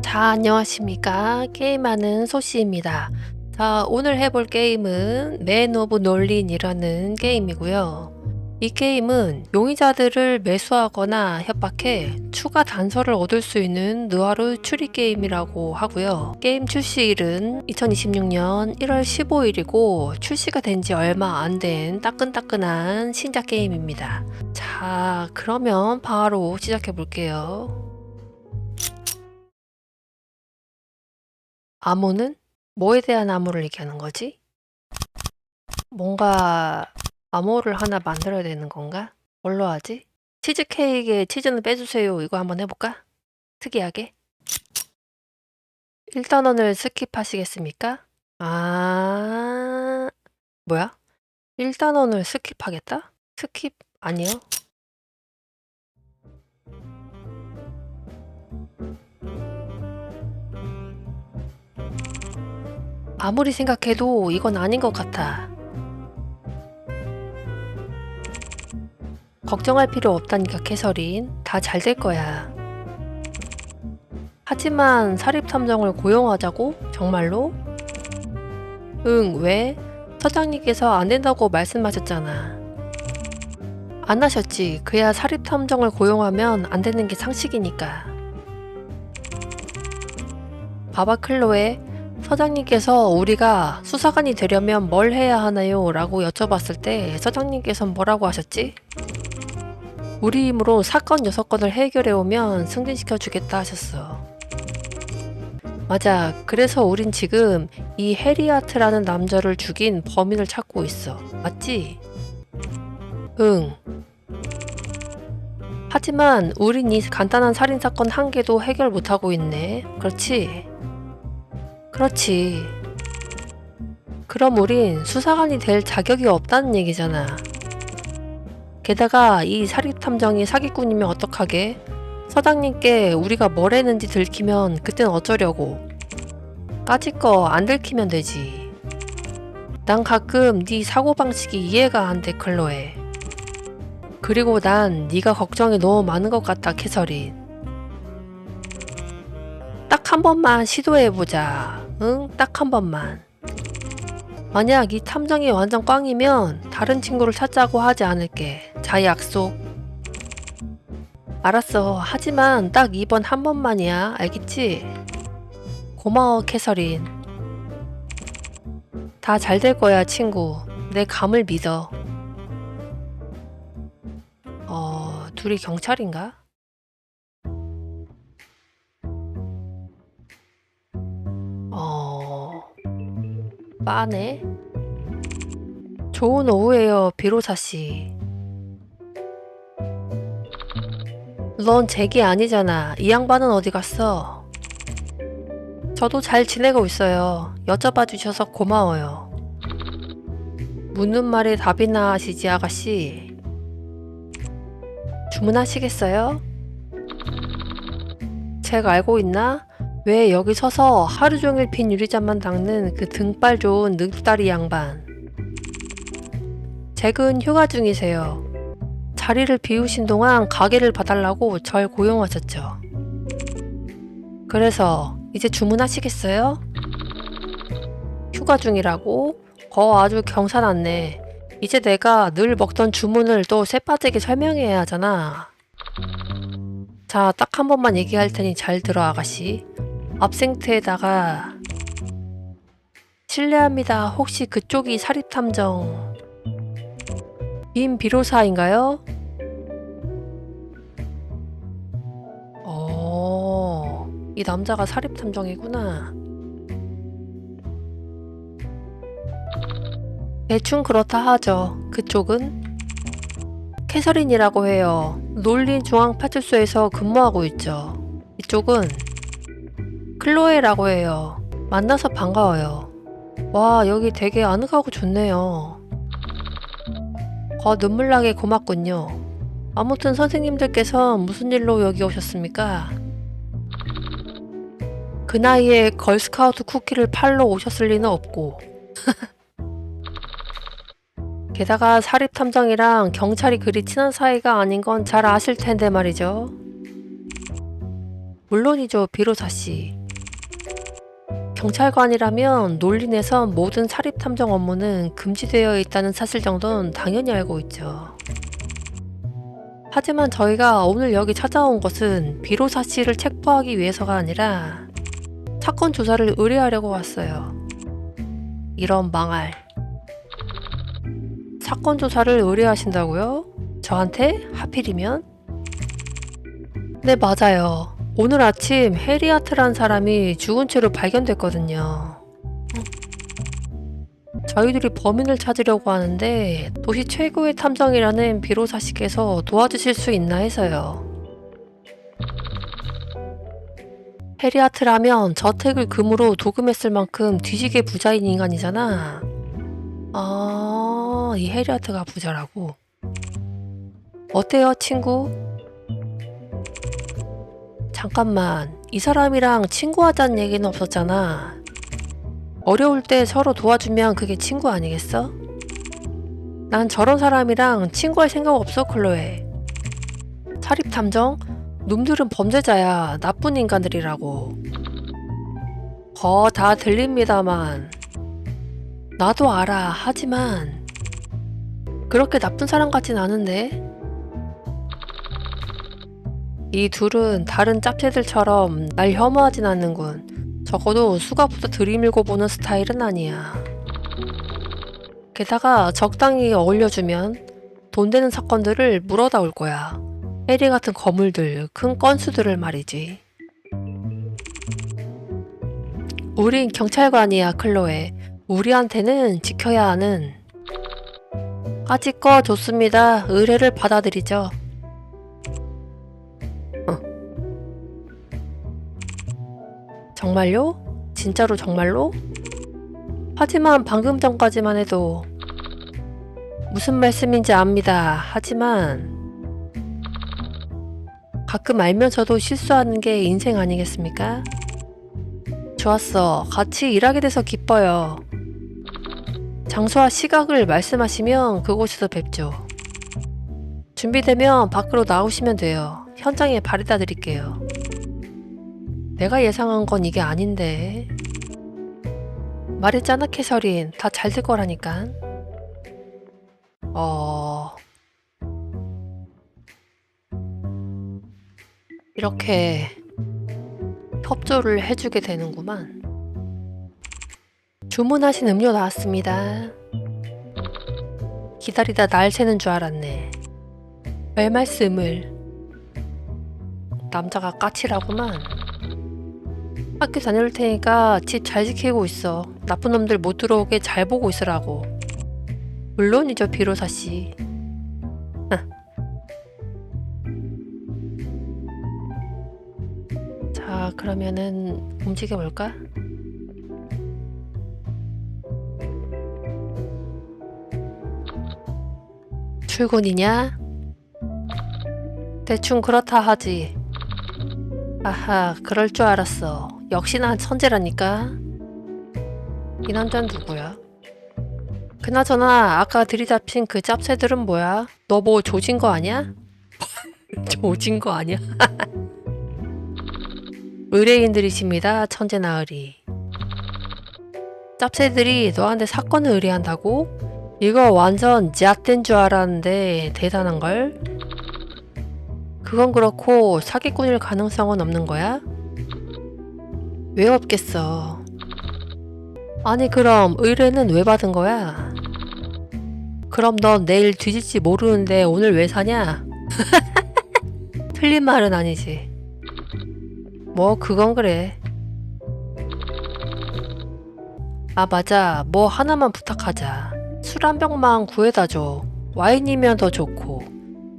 자, 안녕하십니까. 게임하는 소씨입니다. 자, 오늘 해볼 게임은 맨 오브 놀린이라는 게임이고요. 이 게임은 용의자들을 매수하거나 협박해 추가 단서를 얻을 수 있는 느와르 추리 게임이라고 하고요. 게임 출시일은 2026년 1월 15일이고 출시가 된 지 얼마 안 된 따끈따끈한 신작 게임입니다. 자, 그러면 바로 시작해 볼게요. 암호는? 뭐에 대한 암호를 얘기하는 거지? 뭔가 암호를 하나 만들어야 되는 건가? 뭘로 하지? 치즈케이크에 치즈는 빼주세요. 이거 한번 해볼까? 특이하게. 1단원을 스킵하시겠습니까? 아, 뭐야? 1단원을 스킵하겠다? 스킵 아니요. 아무리 생각해도 이건 아닌 것 같아. 걱정할 필요 없다니까 캐서린. 다 잘 될 거야. 하지만 사립탐정을 고용하자고? 정말로? 응, 왜? 서장님께서 안 된다고 말씀하셨잖아. 안 하셨지. 그야 사립탐정을 고용하면 안 되는 게 상식이니까. 봐봐, 클로에. 서장님께서 우리가 수사관이 되려면 뭘 해야 하나요? 라고 여쭤봤을 때 서장님께서는 뭐라고 하셨지? 우리 힘으로 사건 6건을 해결해 오면 승진시켜 주겠다 하셨어. 맞아. 그래서 우린 지금 이 해리아트라는 남자를 죽인 범인을 찾고 있어. 맞지? 응. 하지만 우린 이 간단한 살인사건 한 개도 해결 못하고 있네. 그렇지? 그렇지. 그럼 우린 수사관이 될 자격이 없다는 얘기잖아. 게다가 이 사립탐정이 사기꾼이면 어떡하게? 서장님께 우리가 뭘 했는지 들키면 그땐 어쩌려고? 까짓 거 안 들키면 되지. 난 가끔 네 사고방식이 이해가 안 돼, 클로에. 그리고 난 네가 걱정이 너무 많은 것 같다, 캐서린. 딱 한 번만 시도해보자. 응? 딱 한 번만. 만약 이 탐정이 완전 꽝이면 다른 친구를 찾자고 하지 않을게. 자, 약속. 알았어. 하지만 딱 이번 한 번만이야. 알겠지? 고마워, 캐서린. 다 잘 될 거야, 친구. 내 감을 믿어. 둘이 경찰인가? 빠네? 좋은 오후에요, 비로사씨. 넌 잭이 아니잖아. 이 양반은 어디 갔어? 저도 잘 지내고 있어요. 여쭤봐 주셔서 고마워요. 묻는 말에 답이나 하시지, 아가씨. 주문하시겠어요? 잭 알고 있나? 왜 여기 서서 하루 종일 빈 유리잔만 닦는 그 등발 좋은 늑다리 양반. 잭은 휴가 중이세요. 자리를 비우신 동안 가게를 봐달라고 절 고용하셨죠. 그래서 이제 주문하시겠어요? 휴가 중이라고? 아주 경사났네. 이제 내가 늘 먹던 주문을 또 새빠지게 설명해야 하잖아. 자, 딱 한 번만 얘기할 테니 잘 들어, 아가씨. 압생트에다가 실례합니다. 혹시 그쪽이 사립탐정 임 비로사인가요? 이 남자가 사립탐정이구나. 대충 그렇다 하죠. 그쪽은? 캐서린이라고 해요. 놀린 중앙파출소에서 근무하고 있죠. 이쪽은 클로에라고 해요. 만나서 반가워요. 와, 여기 되게 아늑하고 좋네요. 눈물나게 고맙군요. 아무튼 선생님들께서 무슨 일로 여기 오셨습니까? 그 나이에 걸스카우트 쿠키를 팔러 오셨을 리는 없고. 게다가 사립탐정이랑 경찰이 그리 친한 사이가 아닌 건 잘 아실 텐데 말이죠. 물론이죠, 비로사 씨. 경찰관이라면 논린에선 모든 사립 탐정 업무는 금지되어 있다는 사실 정도는 당연히 알고 있죠. 하지만 저희가 오늘 여기 찾아온 것은 비로사 씨를 체포하기 위해서가 아니라 사건 조사를 의뢰하려고 왔어요. 이런 망할. 사건 조사를 의뢰하신다고요? 저한테? 하필이면? 네, 맞아요. 오늘 아침 해리아트란 사람이 죽은 채로 발견됐거든요. 저희들이 범인을 찾으려고 하는데 도시 최고의 탐정이라는 비로사 씨께서 도와주실 수 있나 해서요. 해리아트라면 저택을 금으로 도금했을 만큼 뒤지게 부자인 인간이잖아. 아, 이 해리아트가 부자라고. 어때요, 친구? 잠깐만, 이 사람이랑 친구하자는 얘기는 없었잖아. 어려울 때 서로 도와주면 그게 친구 아니겠어? 난 저런 사람이랑 친구할 생각 없어, 클로에. 사립탐정? 놈들은 범죄자야. 나쁜 인간들이라고. 다 들립니다만. 나도 알아. 하지만 그렇게 나쁜 사람 같진 않은데? 이 둘은 다른 짭새들처럼 날 혐오하진 않는군. 적어도 수갑부터 들이밀고 보는 스타일은 아니야. 게다가 적당히 어울려주면 돈 되는 사건들을 물어다 올 거야. 해리 같은 거물들, 큰 건수들을 말이지. 우린 경찰관이야, 클로에. 우리한테는 지켜야 하는. 까짓 좋습니다. 의뢰를 받아들이죠. 정말요? 진짜로 정말로? 하지만 방금 전까지만 해도 무슨 말씀인지 압니다. 하지만 가끔 알면서도 실수하는 게 인생 아니겠습니까? 좋았어. 같이 일하게 돼서 기뻐요. 장소와 시각을 말씀하시면 그곳에서 뵙죠. 준비되면 밖으로 나오시면 돼요. 현장에 바래다 드릴게요. 내가 예상한 건 이게 아닌데. 말했잖아, 캐서린. 다 잘 될 거라니까. 이렇게 협조를 해주게 되는구만. 주문하신 음료 나왔습니다. 기다리다 날 새는 줄 알았네. 별 말씀을. 남자가 까칠하구만. 학교 다녀올 테니까 집 잘 지키고 있어. 나쁜 놈들 못 들어오게 잘 보고 있으라고. 물론이죠, 비로사 씨. 자, 그러면은 움직여볼까? 출근이냐? 대충 그렇다 하지. 아하, 그럴 줄 알았어. 역시나 천재라니까. 이 남자는 누구야? 그나저나 아까 들이잡힌 그 짭새들은 뭐야? 너 뭐 조진 거 아니야? 조진 거 아니야? 의뢰인들이십니다, 천재 나으리. 짭새들이 너한테 사건을 의뢰한다고? 이거 완전 잣된 줄 알았는데 대단한걸? 그건 그렇고 사기꾼일 가능성은 없는 거야? 왜 없겠어? 아니 그럼 의뢰는 왜 받은 거야? 그럼 넌 내일 뒤질지 모르는데 오늘 왜 사냐? 틀린 말은 아니지. 뭐 그건 그래. 아 맞아, 뭐 하나만 부탁하자. 술 한 병만 구해다 줘. 와인이면 더 좋고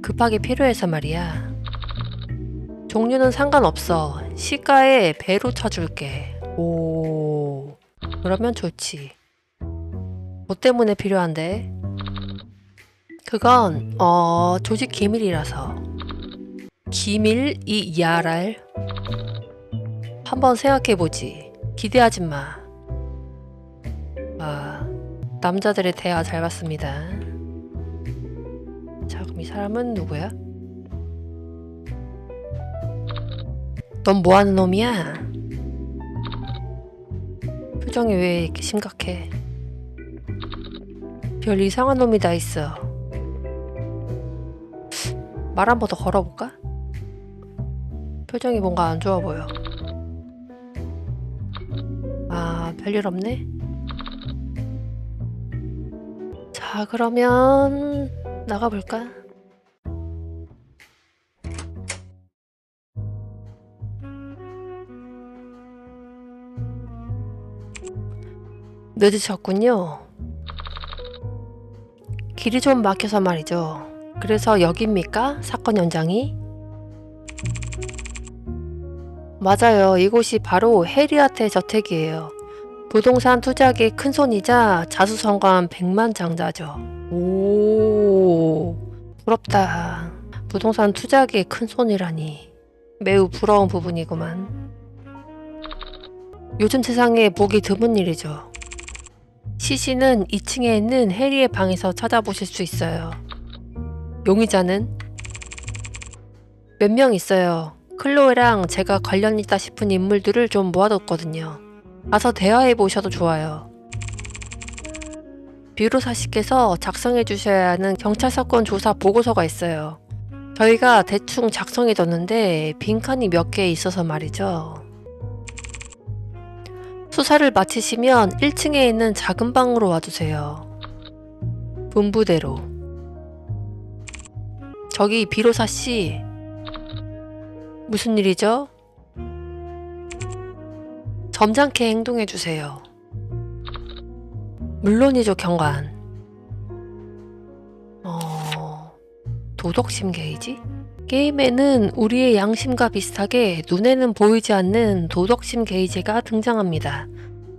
급하게 필요해서 말이야. 종류는 상관없어. 시가에 배로 쳐줄게. 오, 그러면 좋지. 뭐 때문에 필요한데? 그건 조직 기밀이라서. 기밀이 야랄? 한번 생각해보지. 기대하지 마. 남자들의 대화 잘 봤습니다. 자, 그럼 이 사람은 누구야? 넌 뭐하는 놈이야? 표정이 왜 이렇게 심각해? 별 이상한 놈이 다 있어. 말 한 번 더 걸어볼까? 표정이 뭔가 안 좋아 보여. 아, 별일 없네? 자, 그러면 나가볼까? 늦으셨군요. 길이 좀 막혀서 말이죠. 그래서 여기입니까? 사건 현장이? 맞아요. 이곳이 바로 해리아트의 저택이에요. 부동산 투자계의 큰손이자 자수성가한 백만장자죠. 오, 부럽다. 부동산 투자계의 큰손이라니. 매우 부러운 부분이구만. 요즘 세상에 보기 드문 일이죠. 시신은 2층에 있는 해리의 방에서 찾아보실 수 있어요. 용의자는 몇 명 있어요. 클로에랑 제가 관련 있다 싶은 인물들을 좀 모아뒀거든요. 가서 대화해 보셔도 좋아요. 비로사 씨께서 작성해 주셔야 하는 경찰 사건 조사 보고서가 있어요. 저희가 대충 작성해 뒀는데 빈칸이 몇 개 있어서 말이죠. 수사를 마치시면 1층에 있는 작은 방으로 와주세요. 분부대로. 저기 비로사 씨. 무슨 일이죠? 점잖게 행동해주세요. 물론이죠, 경관. 도덕심 게이지? 게임에는 우리의 양심과 비슷하게 눈에는 보이지 않는 도덕심 게이지가 등장합니다.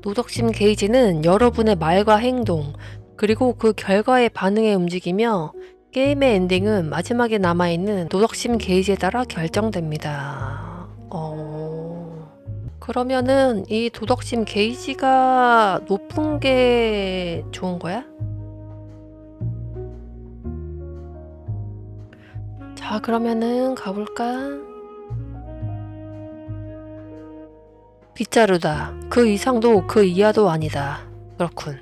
도덕심 게이지는 여러분의 말과 행동, 그리고 그 결과에 반응해 움직이며 게임의 엔딩은 마지막에 남아있는 도덕심 게이지에 따라 결정됩니다. 그러면은 이 도덕심 게이지가 높은 게 좋은 거야? 자, 그러면은 가볼까? 빗자루다. 그 이상도 그 이하도 아니다. 그렇군.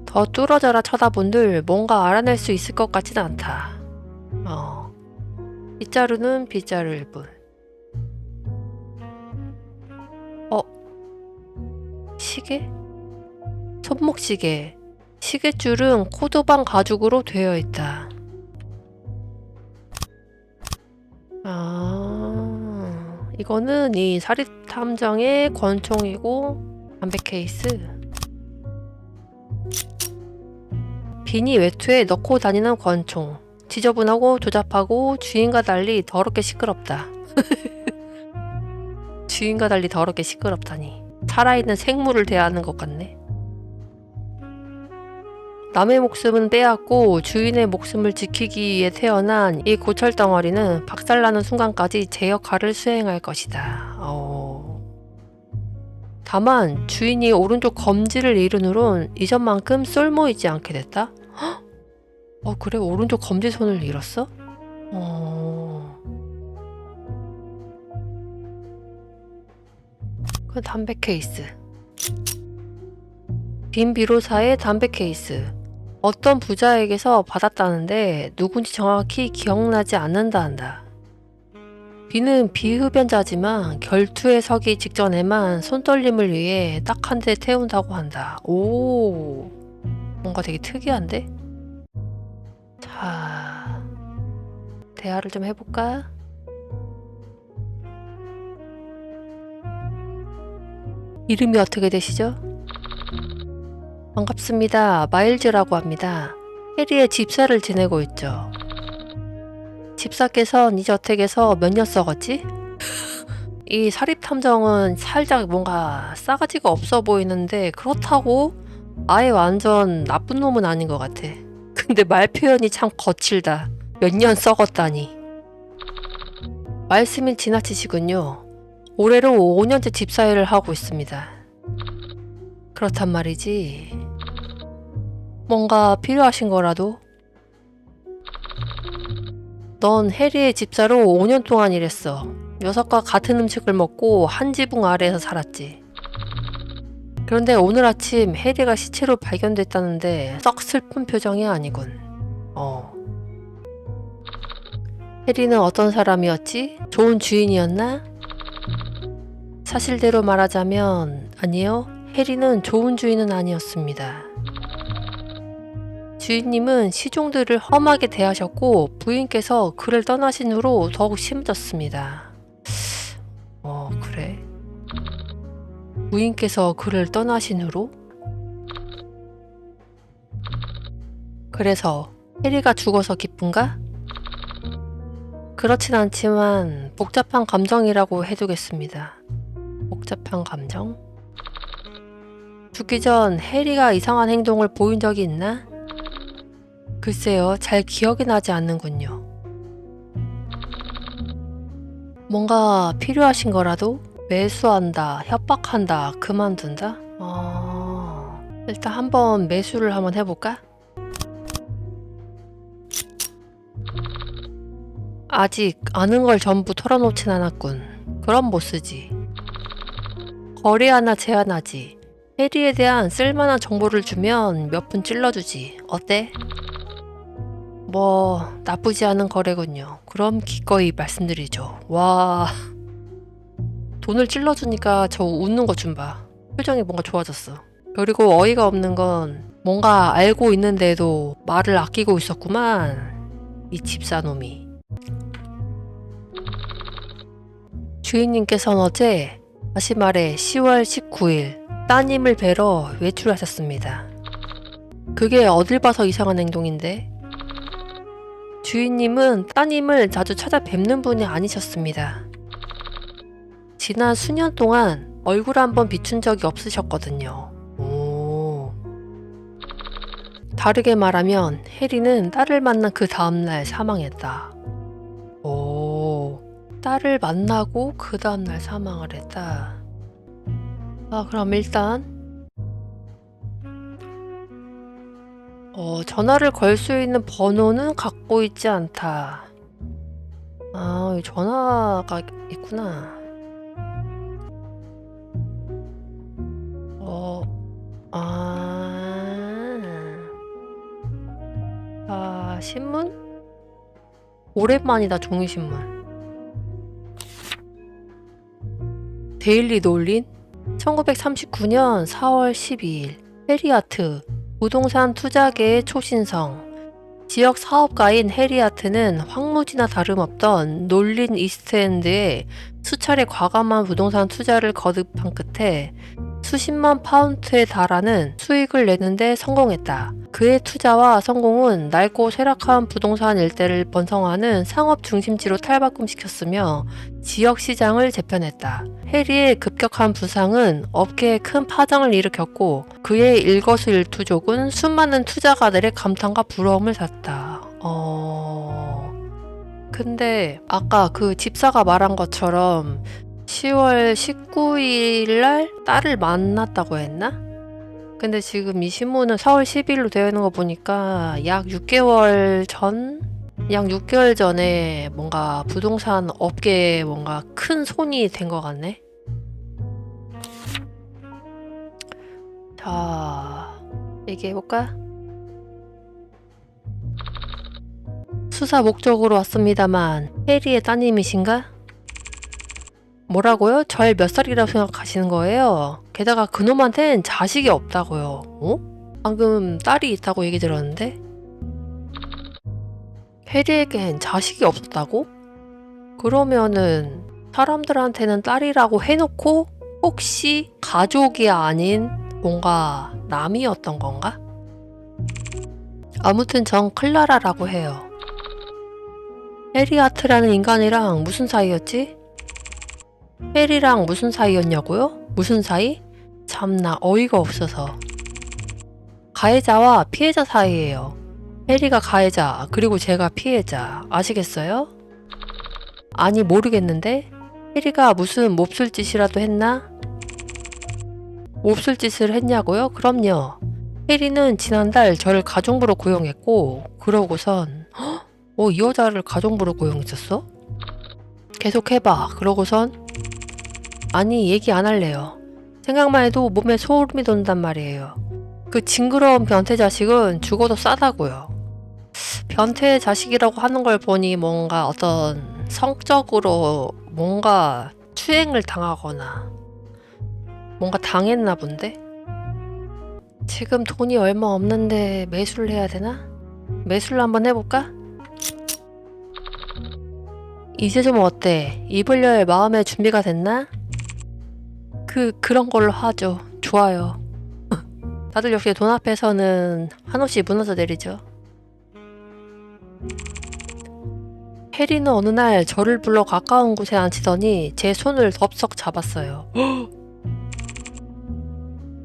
더 뚫어져라 쳐다본들 뭔가 알아낼 수 있을 것 같진 않다. 빗자루는 빗자루일 뿐. 시계? 손목시계. 시계줄은 코드반 가죽으로 되어 있다. 이거는 이 사립탐정의 권총이고 담배 케이스. 비니 외투에 넣고 다니는 권총. 지저분하고 조잡하고 주인과 달리 더럽게 시끄럽다. 주인과 달리 더럽게 시끄럽다니. 살아있는 생물을 대하는 것 같네. 남의 목숨은 빼앗고 주인의 목숨을 지키기 위해 태어난 이 고철덩어리는 박살나는 순간까지 제 역할을 수행할 것이다. 다만 주인이 오른쪽 검지를 잃은 후론 이전만큼 쏠모이지 않게 됐다? 그래? 오른쪽 검지손을 잃었어? 그 담배 케이스. 빈 비로사의 담배 케이스. 어떤 부자에게서 받았다는데 누군지 정확히 기억나지 않는다 한다. 비는 비흡연자지만 결투에 서기 직전에만 손떨림을 위해 딱 한 대 태운다고 한다. 오, 뭔가 되게 특이한데? 자, 대화를 좀 해볼까? 이름이 어떻게 되시죠? 반갑습니다. 마일즈라고 합니다. 해리의 집사를 지내고 있죠. 집사께선 이 저택에서 몇 년 썩었지? 이 사립탐정은 살짝 뭔가 싸가지가 없어 보이는데 그렇다고 아예 완전 나쁜 놈은 아닌 것 같아. 근데 말 표현이 참 거칠다. 몇 년 썩었다니. 말씀이 지나치시군요. 올해로 5년째 집사일을 하고 있습니다. 그렇단 말이지. 뭔가 필요하신 거라도? 넌 해리의 집사로 5년 동안 일했어. 녀석과 같은 음식을 먹고 한 지붕 아래에서 살았지. 그런데 오늘 아침 해리가 시체로 발견됐다는데 썩 슬픈 표정이 아니군. 해리는 어떤 사람이었지? 좋은 주인이었나? 사실대로 말하자면 아니요. 해리는 좋은 주인은 아니었습니다. 주인님은 시종들을 험하게 대하셨고 부인께서 그를 떠나신 후로 더욱 심해졌습니다. 그래? 부인께서 그를 떠나신 후로? 그래서 해리가 죽어서 기쁜가? 그렇진 않지만 복잡한 감정이라고 해두겠습니다. 복잡한 감정? 죽기 전 해리가 이상한 행동을 보인 적이 있나? 글쎄요, 잘 기억이 나지 않는군요. 뭔가 필요하신 거라도? 매수한다, 협박한다, 그만둔다? 일단 한번 매수를 한번 해볼까? 아직 아는 걸 전부 털어놓진 않았군. 그럼 못쓰지. 거래하나 제안하지. 해리에 대한 쓸만한 정보를 주면 몇 푼 찔러주지. 어때? 뭐 나쁘지 않은 거래군요. 그럼 기꺼이 말씀드리죠. 와, 돈을 찔러주니까 저 웃는 것 좀 봐. 표정이 뭔가 좋아졌어. 그리고 어이가 없는 건 뭔가 알고 있는데도 말을 아끼고 있었구만. 이 집사놈이. 주인님께서는 어제, 다시 말해 10월 19일 따님을 뵈러 외출하셨습니다. 그게 어딜 봐서 이상한 행동인데? 주인님은 따님을 자주 찾아뵙는 분이 아니셨습니다. 지난 수년 동안 얼굴 한번 비춘 적이 없으셨거든요. 다르게 말하면 해리는 딸을 만난 그 다음날 사망했다. 딸을 만나고 그 다음날 사망을 했다. 그럼 일단 전화를 걸 수 있는 번호는 갖고 있지 않다. 여기 전화가 있구나. 신문? 오랜만이다, 종이신문. 데일리 놀린? 1939년 4월 12일 해리아트, 부동산 투자계의 초신성. 지역 사업가인 해리아트는 황무지나 다름없던 놀린 이스트엔드에 수차례 과감한 부동산 투자를 거듭한 끝에 수십만 파운드에 달하는 수익을 내는데 성공했다. 그의 투자와 성공은 낡고 쇠락한 부동산 일대를 번성하는 상업 중심지로 탈바꿈시켰으며 지역 시장을 재편했다. 해리의 급격한 부상은 업계에 큰 파장을 일으켰고 그의 일거수일투족은 수많은 투자가들의 감탄과 부러움을 샀다. 근데 아까 그 집사가 말한 것처럼 10월 19일 날 딸을 만났다고 했나? 근데 지금 이 신문은 4월 10일로 되어 있는 거 보니까 약 6개월 전에 뭔가 부동산 업계에 뭔가 큰 손이 된 것 같네. 자, 얘기해볼까? 수사 목적으로 왔습니다만 해리의 따님이신가? 뭐라고요? 절 몇 살이라고 생각하시는 거예요? 게다가 그놈한텐 자식이 없다고요. 방금 딸이 있다고 얘기 들었는데? 해리에겐 자식이 없었다고? 그러면은 사람들한테는 딸이라고 해놓고 혹시 가족이 아닌 뭔가 남이었던 건가? 아무튼 전 클라라라고 해요. 해리아트라는 인간이랑 무슨 사이였지? 해리랑 무슨 사이였냐고요? 무슨 사이? 참나 어이가 없어서. 가해자와 피해자 사이예요. 해리가 가해자, 그리고 제가 피해자. 아시겠어요? 아니 모르겠는데? 해리가 무슨 몹쓸 짓이라도 했나? 몹쓸 짓을 했냐고요? 그럼요. 해리는 지난달 저를 가정부로 고용했고 그러고선 이 여자를 가정부로 고용했었어? 계속 해봐. 그러고선 아니 얘기 안 할래요. 생각만 해도 몸에 소름이 돋는단 말이에요. 그 징그러운 변태 자식은 죽어도 싸다고요. 변태 자식이라고 하는 걸 보니 뭔가 어떤 성적으로 뭔가 추행을 당하거나 뭔가 당했나 본데? 지금 돈이 얼마 없는데 매수를 해야 되나? 매수를 한번 해볼까? 이제 좀 어때? 입으려의 마음의 준비가 됐나? 그런 걸로 하죠. 좋아요. 다들 역시 돈 앞에서는 한없이 무너져 내리죠. 해리는 어느 날 저를 불러 가까운 곳에 앉히더니 제 손을 덥석 잡았어요.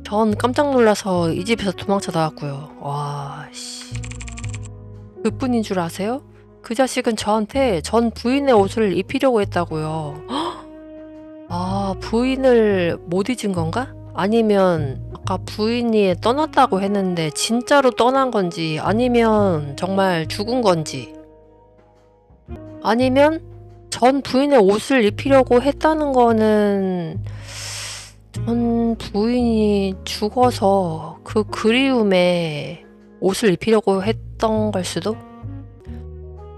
전 깜짝 놀라서 이 집에서 도망쳐 나왔고요. 와, 씨. 그뿐인 줄 아세요? 그 자식은 저한테 전 부인의 옷을 입히려고 했다고요. 아, 부인을 못 잊은 건가? 아니면 아까 부인이 떠났다고 했는데 진짜로 떠난 건지 아니면 정말 죽은 건지 아니면 전 부인의 옷을 입히려고 했다는 거는 전 부인이 죽어서 그 그리움에 옷을 입히려고 했던 걸 수도?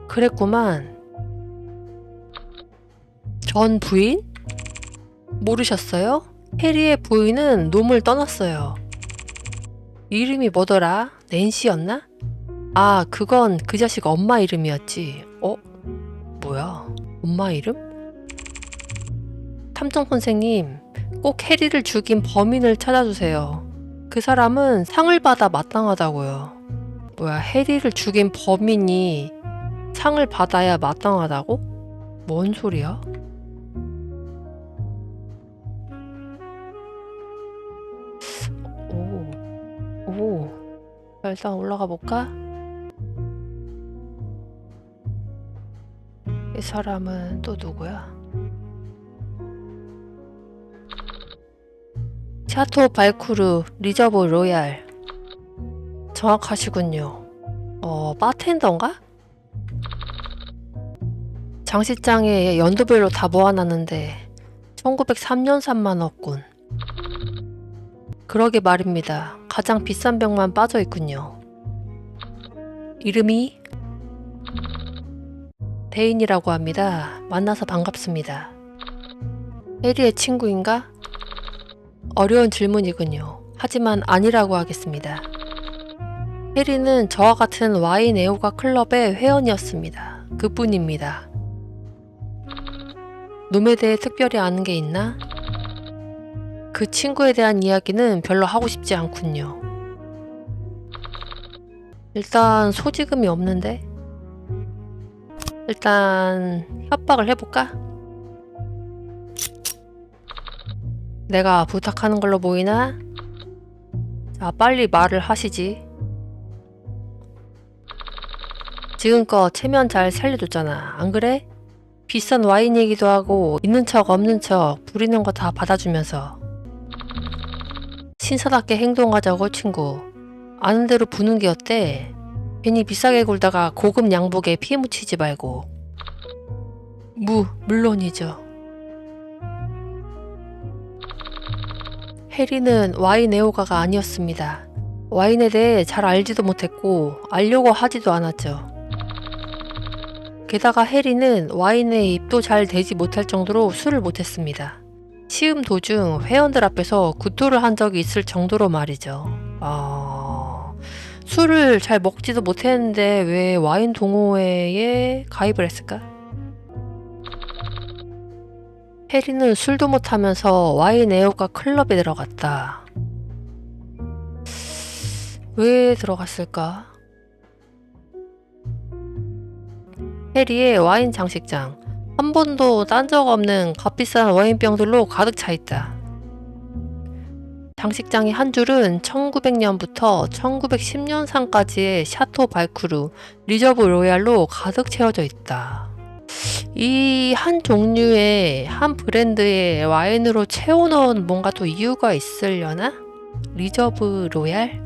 그랬구만. 전 부인? 모르셨어요? 해리의 부인은 놈을 떠났어요. 이름이 뭐더라? 낸시였나? 아, 그건 그 자식 엄마 이름이었지. 뭐야? 엄마 이름? 탐정 선생님, 꼭 해리를 죽인 범인을 찾아주세요. 그 사람은 상을 받아 마땅하다고요. 뭐야, 해리를 죽인 범인이 상을 받아야 마땅하다고? 뭔 소리야? 오, 자, 일단 올라가 볼까? 이 사람은 또 누구야? 샤토 발쿠르 리저브 로얄. 정확하시군요. 바텐더인가? 장식장에 연도별로 다 모아놨는데 1903년산만 없군. 그러게 말입니다. 가장 비싼 병만 빠져있군요. 이름이 대인이라고 합니다. 만나서 반갑습니다. 해리의 친구인가? 어려운 질문이군요. 하지만 아니라고 하겠습니다. 해리는 저와 같은 와인 애호가 클럽의 회원이었습니다. 그뿐입니다. 놈에 대해 특별히 아는 게 있나? 그 친구에 대한 이야기는 별로 하고 싶지 않군요. 일단 소지금이 없는데? 일단 협박을 해볼까? 내가 부탁하는 걸로 보이나? 자, 빨리 말을 하시지. 지금껏 체면 잘 살려줬잖아. 안 그래? 비싼 와인 얘기도 하고 있는 척 없는 척 부리는 거 다 받아주면서 신사답게 행동하자고 친구. 아는 대로 부는 게 어때? 괜히 비싸게 굴다가 고급 양복에 피 묻히지 말고. 물론이죠. 해리는 와인 애호가가 아니었습니다. 와인에 대해 잘 알지도 못했고 알려고 하지도 않았죠. 게다가 해리는 와인에 입도 잘 대지 못할 정도로 술을 못했습니다. 시음 도중 회원들 앞에서 구토를 한 적이 있을 정도로 말이죠. 술을 잘 먹지도 못했는데 왜 와인 동호회에 가입을 했을까? 해리는 술도 못하면서 와인 애호가 클럽에 들어갔다. 왜 들어갔을까? 해리의 와인 장식장. 한 번도 딴 적 없는 값비싼 와인병들로 가득 차 있다. 장식장의 한 줄은 1900년부터 1910년산까지의 샤토 발쿠르 리저브 로얄로 가득 채워져 있다. 이 한 종류의 한 브랜드의 와인으로 채워놓은 뭔가 또 이유가 있으려나? 리저브 로얄?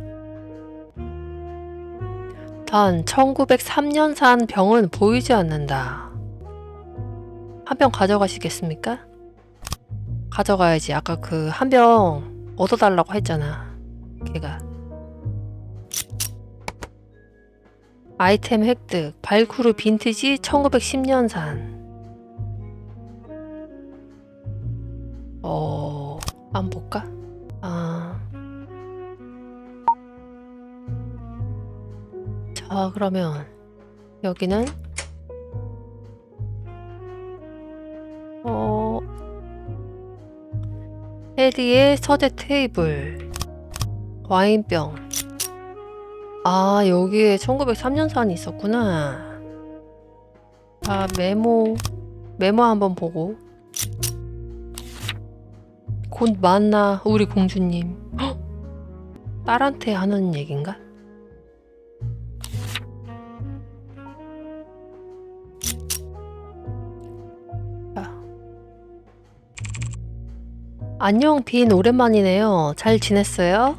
단 1903년산 병은 보이지 않는다. 한 병 가져가시겠습니까? 가져가야지. 아까 그 한 병 얻어달라고 했잖아. 걔가. 아이템 획득. 발쿠르 빈티지 1910년산. 한번 볼까? 자, 그러면 여기는 해리의 서재 테이블, 와인병. 아, 여기에 1903년산이 있었구나. 자, 메모 한번 보고. 곧 만나 우리 공주님. 헉! 딸한테 하는 얘긴가? 안녕 빈, 오랜만이네요. 잘 지냈어요?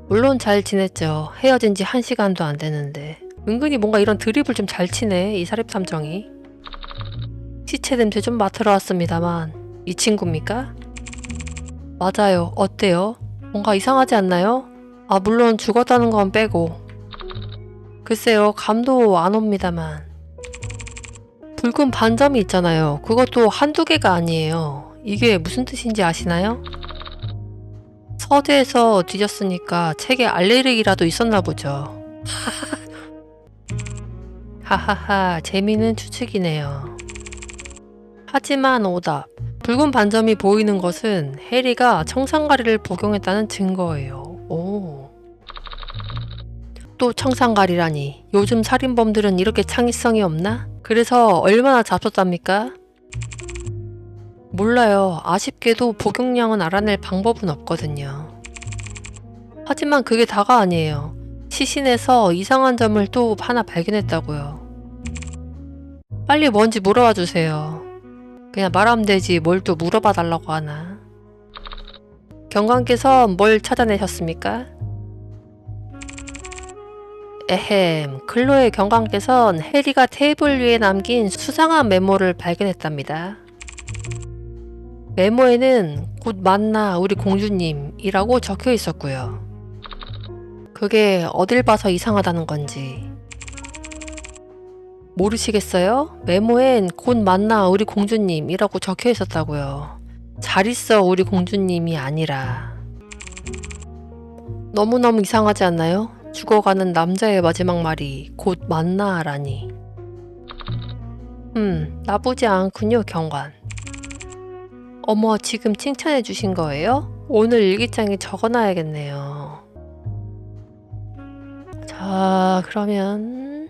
물론 잘 지냈죠. 헤어진 지 1시간도 안 되는데. 은근히 뭔가 이런 드립을 좀 잘 치네, 이 사립탐정이. 시체 냄새 좀 맡으러 왔습니다만 이 친구입니까? 맞아요. 어때요? 뭔가 이상하지 않나요? 아, 물론 죽었다는 건 빼고. 글쎄요, 감도 안 옵니다만. 붉은 반점이 있잖아요. 그것도 한두 개가 아니에요. 이게 무슨 뜻인지 아시나요? 서재에서 뒤졌으니까 책에 알레르기라도 있었나 보죠. 하하하, 재미있는 추측이네요. 하지만 오답. 붉은 반점이 보이는 것은 해리가 청산가리를 복용했다는 증거예요. 오. 또 청산가리라니. 요즘 살인범들은 이렇게 창의성이 없나? 그래서 얼마나 잡섰답니까? 몰라요. 아쉽게도 복용량은 알아낼 방법은 없거든요. 하지만 그게 다가 아니에요. 시신에서 이상한 점을 또 하나 발견했다고요. 빨리 뭔지 물어봐 주세요. 그냥 말하면 되지 뭘 또 물어봐 달라고 하나. 경관께서 뭘 찾아내셨습니까? 에헴, 클로의 경관께선 해리가 테이블 위에 남긴 수상한 메모를 발견했답니다. 메모에는 곧 만나 우리 공주님이라고 적혀 있었고요. 그게 어딜 봐서 이상하다는 건지 모르시겠어요? 메모엔 곧 만나 우리 공주님이라고 적혀 있었다고요. 잘 있어 우리 공주님이 아니라. 너무너무 이상하지 않나요? 죽어가는 남자의 마지막 말이 곧 만나라니. 나쁘지 않군요, 경관. 어머, 지금 칭찬해 주신 거예요? 오늘 일기장에 적어놔야겠네요. 자, 그러면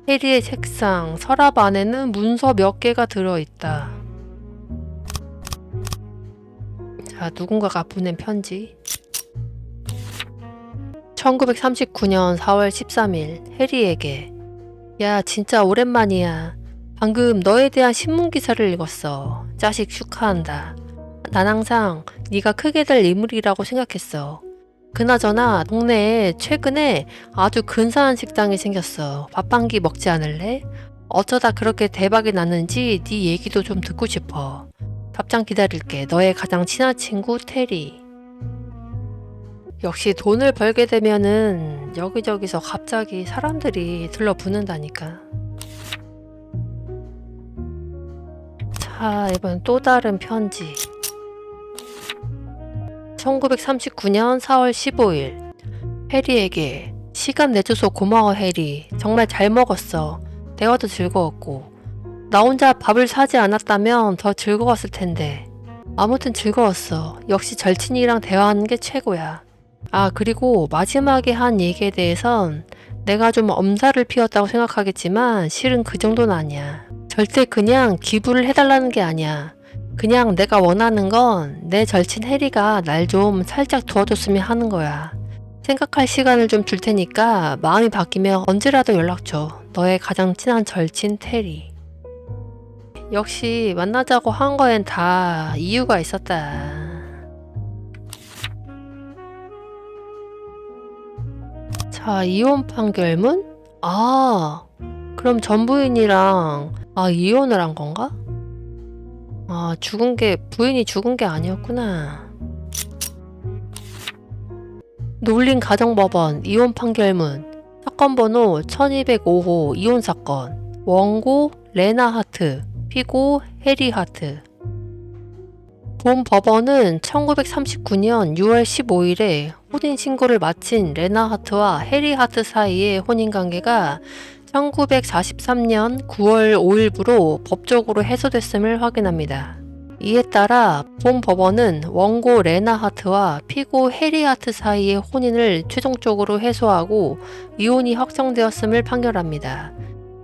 해리의 책상, 서랍 안에는 문서 몇 개가 들어있다. 자, 누군가가 보낸 편지. 1939년 4월 13일 해리에게. 야, 진짜 오랜만이야. 방금 너에 대한 신문기사를 읽었어. 자식 축하한다. 난 항상 네가 크게 될 인물이라고 생각했어. 그나저나 동네에 최근에 아주 근사한 식당이 생겼어. 밥 한 끼 먹지 않을래? 어쩌다 그렇게 대박이 났는지 네 얘기도 좀 듣고 싶어. 답장 기다릴게. 너의 가장 친한 친구 테리. 역시 돈을 벌게 되면은 여기저기서 갑자기 사람들이 들러붙는다니까. 자, 이번 또 다른 편지. 1939년 4월 15일 해리에게. 시간 내줘서 고마워 해리. 정말 잘 먹었어. 대화도 즐거웠고. 나 혼자 밥을 사지 않았다면 더 즐거웠을 텐데. 아무튼 즐거웠어. 역시 절친이랑 대화하는 게 최고야. 아, 그리고 마지막에 한 얘기에 대해선 내가 좀 엄살을 피웠다고 생각하겠지만 실은 그 정도는 아니야. 절대 그냥 기부를 해달라는 게 아니야. 그냥 내가 원하는 건 내 절친 해리가 날 좀 살짝 도와줬으면 하는 거야. 생각할 시간을 좀 줄 테니까 마음이 바뀌면 언제라도 연락 줘. 너의 가장 친한 절친 테리. 역시 만나자고 한 거엔 다 이유가 있었다. 자, 이혼 판결문? 아, 그럼 전 부인이랑 이혼을 한 건가? 부인이 죽은 게 아니었구나. 놀린 가정법원 이혼 판결문 사건 번호 1205호 이혼 사건 원고 레나 하트 피고 해리 하트. 본 법원은 1939년 6월 15일에 혼인신고를 마친 레나 하트와 해리 하트 사이의 혼인관계가 1943년 9월 5일부로 법적으로 해소됐음을 확인합니다. 이에 따라 본 법원은 원고 레나 하트와 피고 해리 하트 사이의 혼인을 최종적으로 해소하고 이혼이 확정되었음을 판결합니다.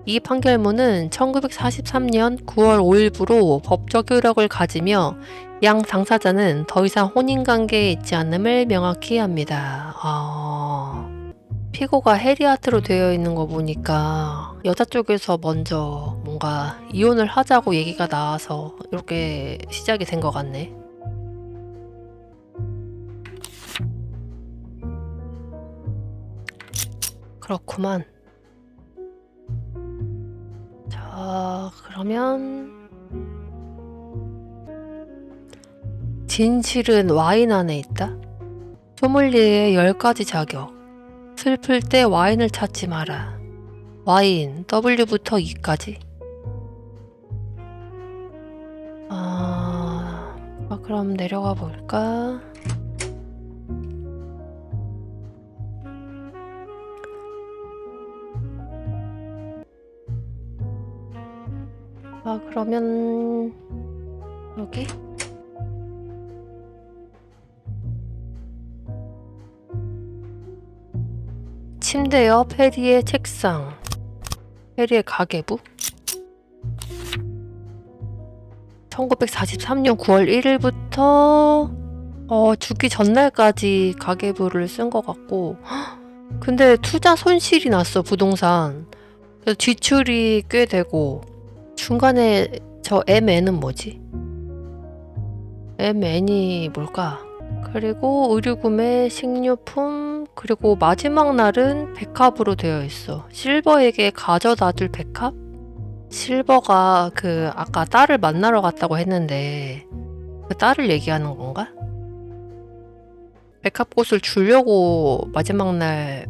이 판결문은 1943년 9월 5일부로 법적 효력을 가지며 양 당사자는 더 이상 혼인관계에 있지 않음을 명확히 합니다. 피고가 해리 하트로 되어 있는 거 보니까 여자 쪽에서 먼저 뭔가 이혼을 하자고 얘기가 나와서 이렇게 시작이 된 것 같네. 그렇구만. 자, 그러면 진실은 와인 안에 있다. 소믈리에의 10가지 자격. 슬플 때 와인을 찾지 마라. 와인 W부터 E까지. 그럼 내려가 볼까? 그러면 여기? 침대 옆 해리의 책상, 해리의 가계부. 1943년 9월 1일부터 죽기 전날까지 가계부를 쓴 것 같고, 근데 투자 손실이 났어, 부동산. 그래서 지출이 꽤 되고, 중간에 저 MN은 뭐지? MN이 뭘까? 그리고 의류구매, 식료품, 그리고 마지막 날은 백합으로 되어 있어. 실버에게 가져다줄 백합? 실버가 아까 딸을 만나러 갔다고 했는데 그 딸을 얘기하는 건가? 백합꽃을 주려고 마지막 날,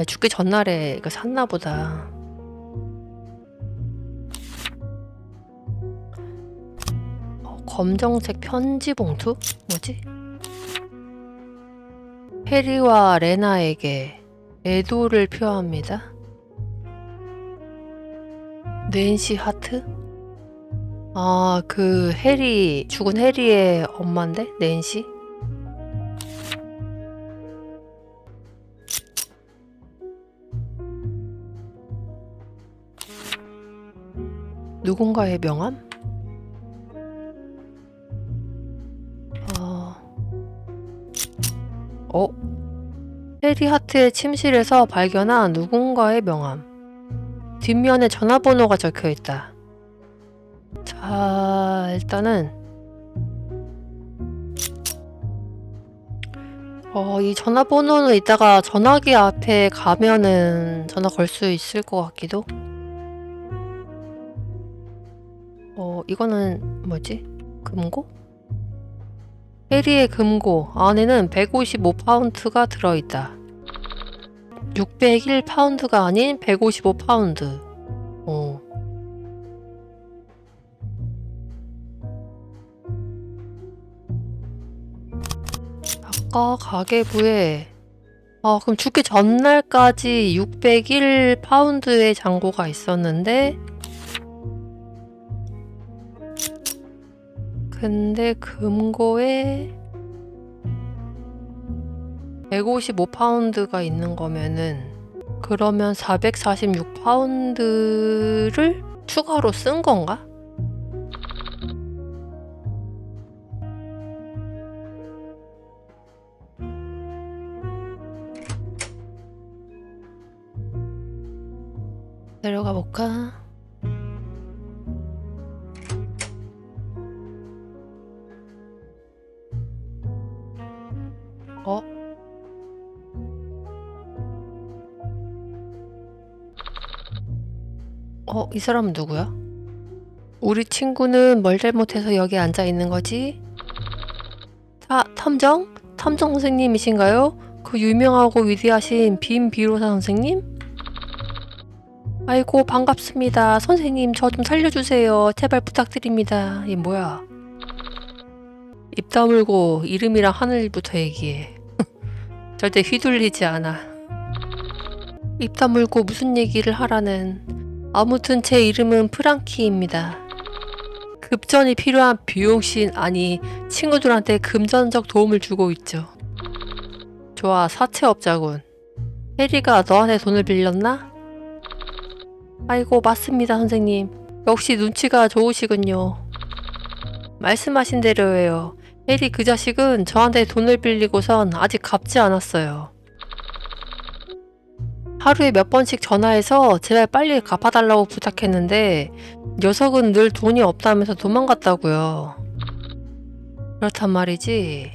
죽기 전날에 샀나 보다. 검정색 편지 봉투? 뭐지? 해리와 레나에게 애도를 표합니다. 낸시 하트? 죽은 해리의 엄마인데? 낸시? 누군가의 명함? 해리 하트의 침실에서 발견한 누군가의 명함. 뒷면에 전화번호가 적혀있다. 자, 일단은 이 전화번호는 이따가 전화기 앞에 가면은 전화 걸 수 있을 것 같기도. 이거는 뭐지? 금고? 해리의 금고 안에는 155파운드가 들어있다. 601파운드가 아닌 155파운드. 아까 가계부에 그럼 죽기 전날까지 601파운드의 잔고가 있었는데, 근데 금고에 155파운드가 있는 거면은, 그러면 446파운드를 추가로 쓴 건가? 내려가 볼까? 이 사람은 누구야? 우리 친구는 뭘 잘못해서 여기 앉아 있는 거지? 탐정? 탐정 선생님이신가요? 그 유명하고 위대하신 빔 비로사 선생님? 아이고 반갑습니다. 선생님 저 좀 살려주세요. 제발 부탁드립니다. 얘 뭐야? 입 다물고 이름이랑 하늘부터 얘기해. 절대 휘둘리지 않아. 입 다물고 무슨 얘기를 하라는. 아무튼 제 이름은 프랑키입니다. 급전이 필요한 비용신 아니 친구들한테 금전적 도움을 주고 있죠. 좋아 사채업자군. 해리가 너한테 돈을 빌렸나? 아이고 맞습니다 선생님. 역시 눈치가 좋으시군요. 말씀하신 대로예요. 해리 그 자식은 저한테 돈을 빌리고선 아직 갚지 않았어요. 하루에 몇 번씩 전화해서 제발 빨리 갚아달라고 부탁했는데 녀석은 늘 돈이 없다면서 도망갔다고요. 그렇단 말이지.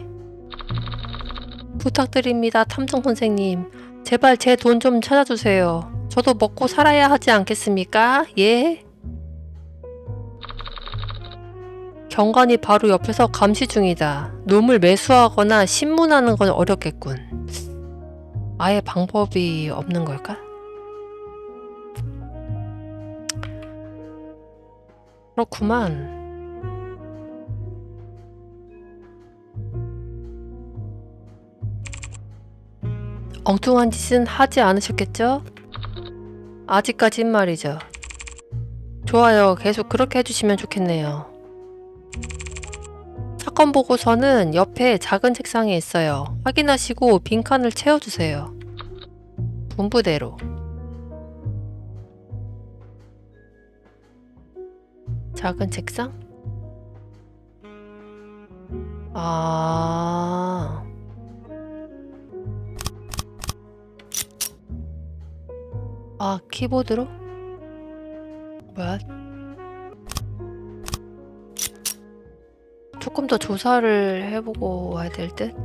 부탁드립니다 탐정 선생님. 제발 제 돈 좀 찾아주세요. 저도 먹고 살아야 하지 않겠습니까? 예? 경관이 바로 옆에서 감시 중이다. 놈을 매수하거나 신문하는 건 어렵겠군. 아예 방법이 없는 걸까? 그렇구만. 엉뚱한 짓은 하지 않으셨겠죠? 아직까진 말이죠. 좋아요. 계속 그렇게 해주시면 좋겠네요. 사건 보고서는 옆에 작은 책상에 있어요. 확인하시고 빈칸을 채워주세요. 분부대로. 작은 책상? 키보드로? 뭐야? 조금 더 조사를 해보고 와야 될 듯?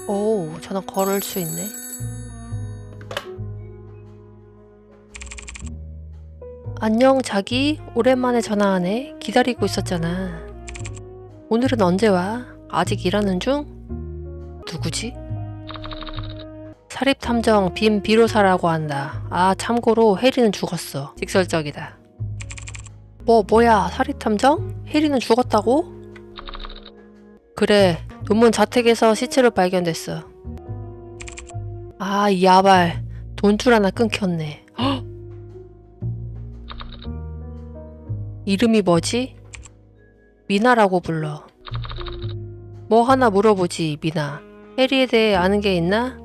오, 전화 걸을 수 있네. 안녕 자기, 오랜만에 전화하네. 기다리고 있었잖아. 오늘은 언제 와? 아직 일하는 중? 누구지? 사립탐정 빔 비로사라고 한다. 참고로 해리는 죽었어. 직설적이다. 뭐야 사립탐정? 해리는 죽었다고? 그래, 논문 자택에서 시체로 발견됐어. 이 야발, 돈줄 하나 끊겼네. 헉! 이름이 뭐지? 미나라고 불러. 뭐 하나 물어보지, 미나. 해리에 대해 아는 게 있나?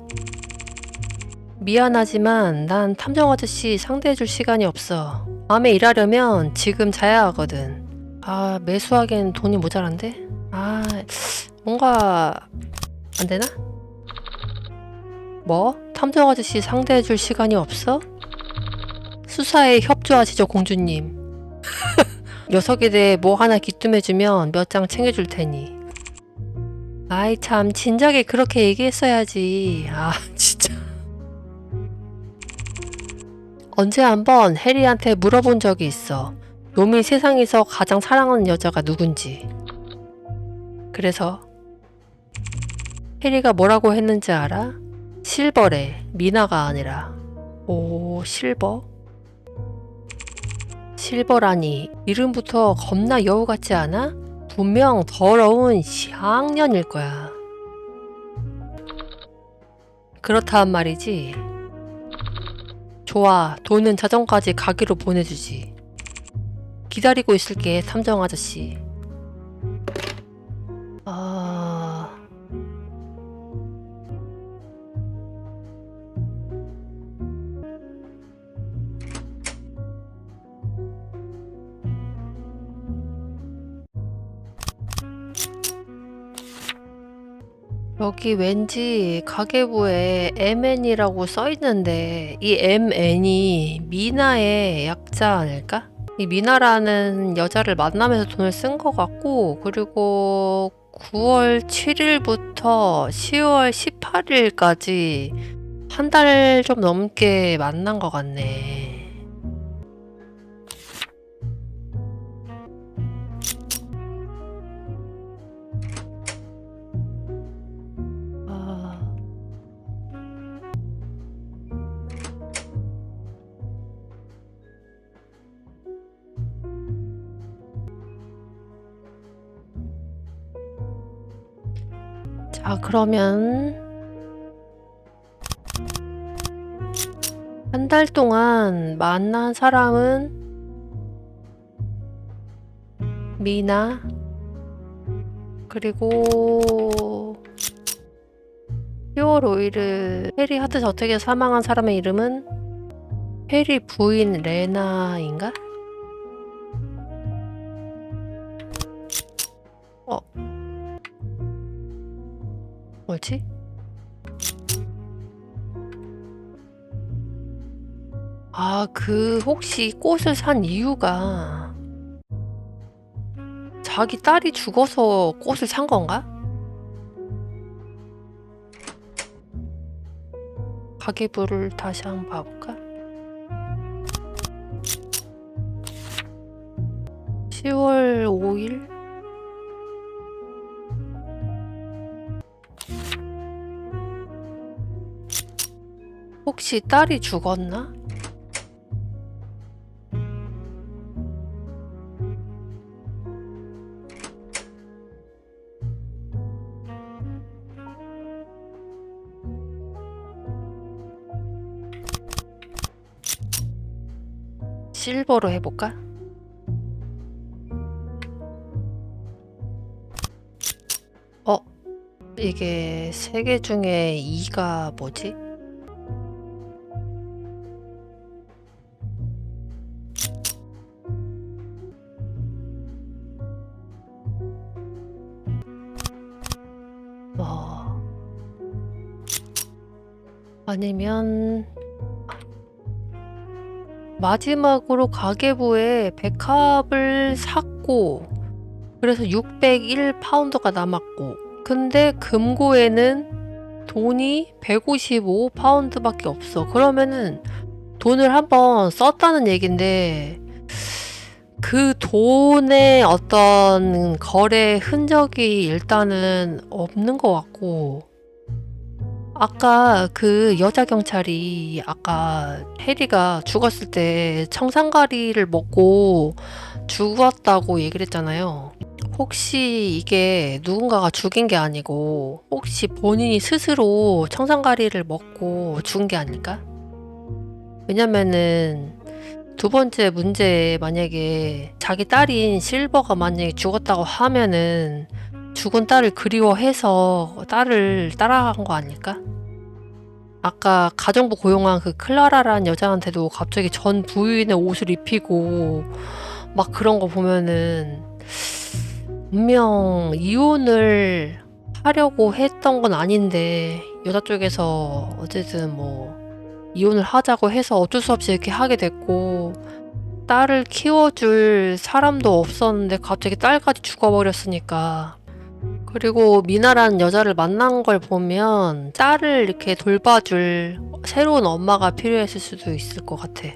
미안하지만 난 탐정 아저씨 상대해줄 시간이 없어. 밤에 일하려면 지금 자야 하거든. 매수하기엔 돈이 모자란데? 뭔가 안 되나? 뭐? 탐정 아저씨 상대해줄 시간이 없어? 수사에 협조하시죠, 공주님. 녀석에 대해 뭐 하나 귀뜸해주면 몇 장 챙겨줄 테니. 참 진작에 그렇게 얘기했어야지. 진짜. 언제 한번 해리한테 물어본 적이 있어. 놈이 세상에서 가장 사랑하는 여자가 누군지. 그래서 해리가 뭐라고 했는지 알아? 실버래. 미나가 아니라. 오, 실버? 실버라니 이름부터 겁나 여우 같지 않아? 분명 더러운 샹년일 거야. 그렇단 말이지. 좋아, 돈은 자정까지 가게로 보내주지. 기다리고 있을게, 탐정 아저씨. 여기 왠지 가계부에 MN이라고 써있는데 이 MN이 미나의 약자 아닐까? 이 미나라는 여자를 만나면서 돈을 쓴 것 같고, 그리고 9월 7일부터 10월 18일까지 한 달 좀 넘게 만난 것 같네. 아, 자, 그러면 한 달 동안 만난 사람은 미나, 그리고 10월 5일을 해리 하트 저택에서 사망한 사람의 이름은 해리 부인 레나인가? 어, 뭐지? 아, 혹시 꽃을 산 이유가 자기 딸이 죽어서 꽃을 산 건가? 가계부를 다시 한번 봐볼까? 10월 5일? 혹시 딸이 죽었나? 실버로 해볼까? 이게 3개 중에 2가 뭐지? 아니면 마지막으로 가계부에 백합을 샀고, 그래서 601파운드가 남았고, 근데 금고에는 돈이 155파운드밖에 없어. 그러면은 돈을 한번 썼다는 얘긴데, 그 돈의 어떤 거래 흔적이 일단은 없는 것 같고, 아까 그 여자 경찰이 아까 해리가 죽었을 때 청산가리를 먹고 죽었다고 얘기를 했잖아요. 혹시 이게 누군가가 죽인 게 아니고 혹시 본인이 스스로 청산가리를 먹고 죽은 게 아닐까? 왜냐면은 두 번째 문제에 만약에 자기 딸인 실버가 만약에 죽었다고 하면은 죽은 딸을 그리워해서 딸을 따라간 거 아닐까? 아까 가정부 고용한 그 클라라라는 여자한테도 갑자기 전 부인의 옷을 입히고 막 그런 거 보면은 분명 이혼을 하려고 했던 건 아닌데 여자 쪽에서 어쨌든 뭐 이혼을 하자고 해서 어쩔 수 없이 이렇게 하게 됐고, 딸을 키워줄 사람도 없었는데 갑자기 딸까지 죽어버렸으니까. 그리고 미나라는 여자를 만난 걸 보면 딸을 이렇게 돌봐줄 새로운 엄마가 필요했을 수도 있을 것 같아.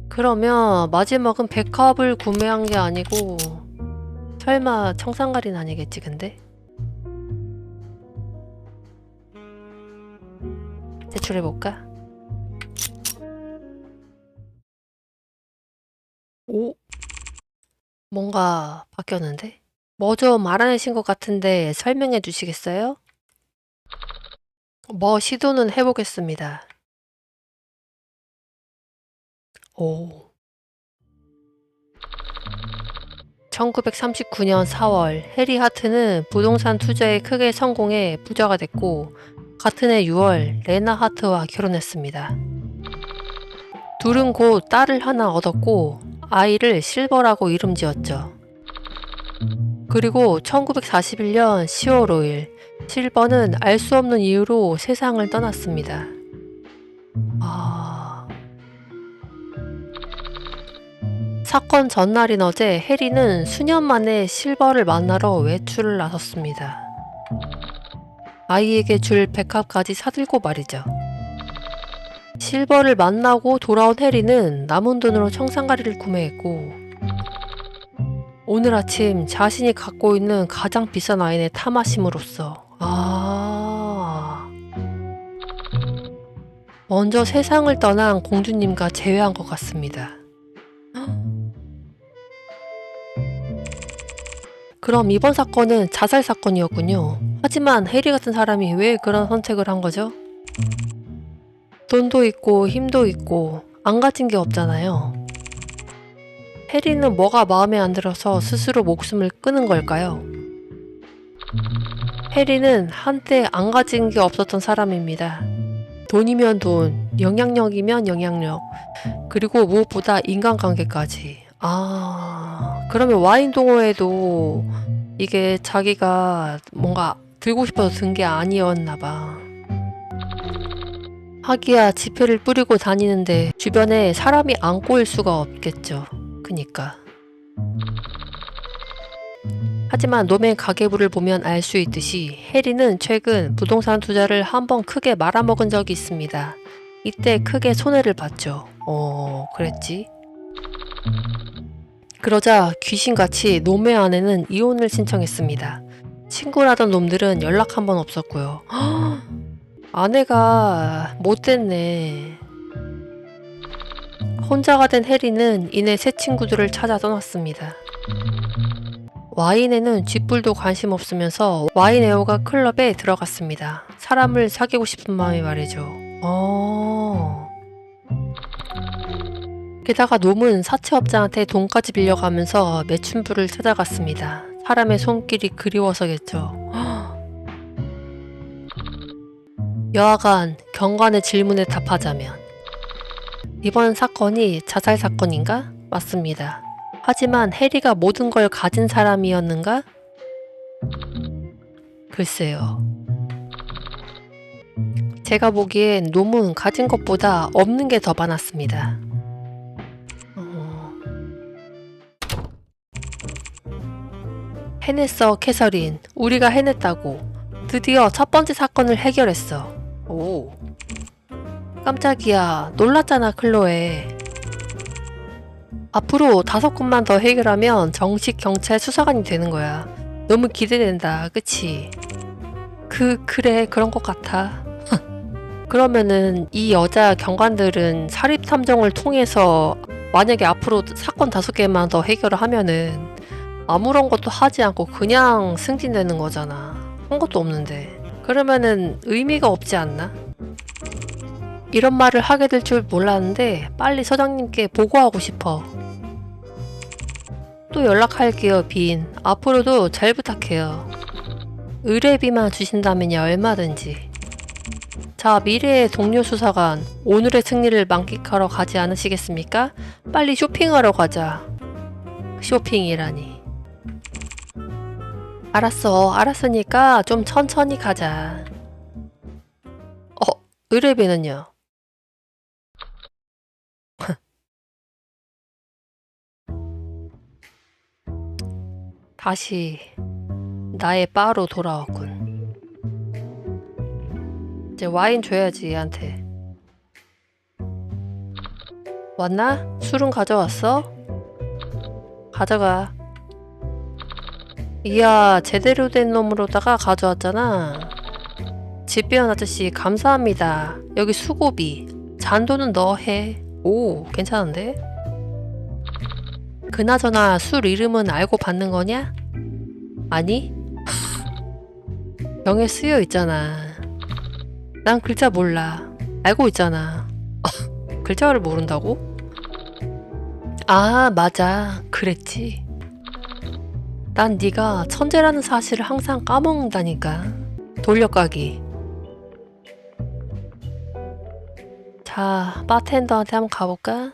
그러면 마지막은 백합을 구매한 게 아니고 설마 청산가리는 아니겠지 근데? 제출해볼까? 오? 뭔가 바뀌었는데? 뭐 좀 알아내신 것 같은데 설명해 주시겠어요? 뭐 시도는 해보겠습니다. 오. 1939년 4월 해리 하트는 부동산 투자에 크게 성공해 부자가 됐고, 같은 해 6월 레나 하트와 결혼했습니다. 둘은 곧 딸을 하나 얻었고 아이를 실버라고 이름 지었죠. 그리고 1941년 10월 5일 실버는 알 수 없는 이유로 세상을 떠났습니다. 사건 전날인 어제 해리는 수년 만에 실버를 만나러 외출을 나섰습니다. 아이에게 줄 백합까지 사들고 말이죠. 실버를 만나고 돌아온 해리는 남은 돈으로 청산가리를 구매했고 오늘 아침 자신이 갖고 있는 가장 비싼 와인에 타 마심으로써 먼저 세상을 떠난 공주님과 재회한 것 같습니다. 그럼 이번 사건은 자살 사건이었군요. 하지만 해리 같은 사람이 왜 그런 선택을 한 거죠? 돈도 있고 힘도 있고 안 가진 게 없잖아요. 해리는 뭐가 마음에 안 들어서 스스로 목숨을 끊은 걸까요? 해리는 한때 안 가진 게 없었던 사람입니다. 돈이면 돈, 영향력이면 영향력, 그리고 무엇보다 인간관계까지. 그러면 와인 동호회도 이게 자기가 뭔가 들고 싶어서 든 게 아니었나 봐. 하기야 지폐를 뿌리고 다니는데 주변에 사람이 안 꼬일 수가 없겠죠. 그니까. 하지만 놈의 가계부를 보면 알 수 있듯이 해리는 최근 부동산 투자를 한번 크게 말아먹은 적이 있습니다. 이때 크게 손해를 봤죠. 그랬지. 그러자 귀신같이 놈의 아내는 이혼을 신청했습니다. 친구라던 놈들은 연락 한 번 없었고요. 아내가 못됐네. 혼자가 된 해리는 이내 새 친구들을 찾아 떠났습니다. 와인에는 쥐뿔도 관심 없으면서 와인 애호가 클럽에 들어갔습니다. 사람을 사귀고 싶은 마음이 말이죠. 게다가 놈은 사채업자한테 돈까지 빌려가면서 매춘부를 찾아갔습니다. 사람의 손길이 그리워서겠죠. 여하간 경관의 질문에 답하자면 이번 사건이 자살 사건인가? 맞습니다. 하지만 해리가 모든 걸 가진 사람이었는가? 글쎄요. 제가 보기엔 놈은 가진 것보다 없는 게 더 많았습니다. 해냈어, 캐서린. 우리가 해냈다고. 드디어 첫 번째 사건을 해결했어. 오. 깜짝이야. 놀랐잖아, 클로에. 앞으로 5건만 더 해결하면 정식 경찰 수사관이 되는 거야. 너무 기대된다, 그치? 그래, 그런 것 같아. 그러면은 이 여자 경관들은 사립탐정을 통해서 만약에 앞으로 사건 5개만 더 해결을 하면은 아무런 것도 하지 않고 그냥 승진되는 거잖아. 한 것도 없는데. 그러면은 의미가 없지 않나? 이런 말을 하게 될 줄 몰랐는데 빨리 서장님께 보고하고 싶어. 또 연락할게요, 빈. 앞으로도 잘 부탁해요. 의뢰비만 주신다면야 얼마든지. 자, 미래의 동료 수사관, 오늘의 승리를 만끽하러 가지 않으시겠습니까? 빨리 쇼핑하러 가자. 쇼핑이라니. 알았으니까 좀 천천히 가자. 의뢰비는요? 다시 나의 바로 돌아왔군. 이제 와인 줘야지 얘한테. 왔나? 술은 가져왔어? 가져가. 이야, 제대로 된 놈으로다가 가져왔잖아. 집배원 아저씨 감사합니다. 여기 수고비. 잔돈은 너 해. 오, 괜찮은데? 그나저나 술 이름은 알고 받는 거냐? 아니? 병에 쓰여 있잖아. 난 글자 몰라. 알고 있잖아. 글자를 모른다고? 아, 맞아. 그랬지. 난 네가 천재라는 사실을 항상 까먹는다니까. 돌려가기. 자, 바텐더한테 한번 가볼까?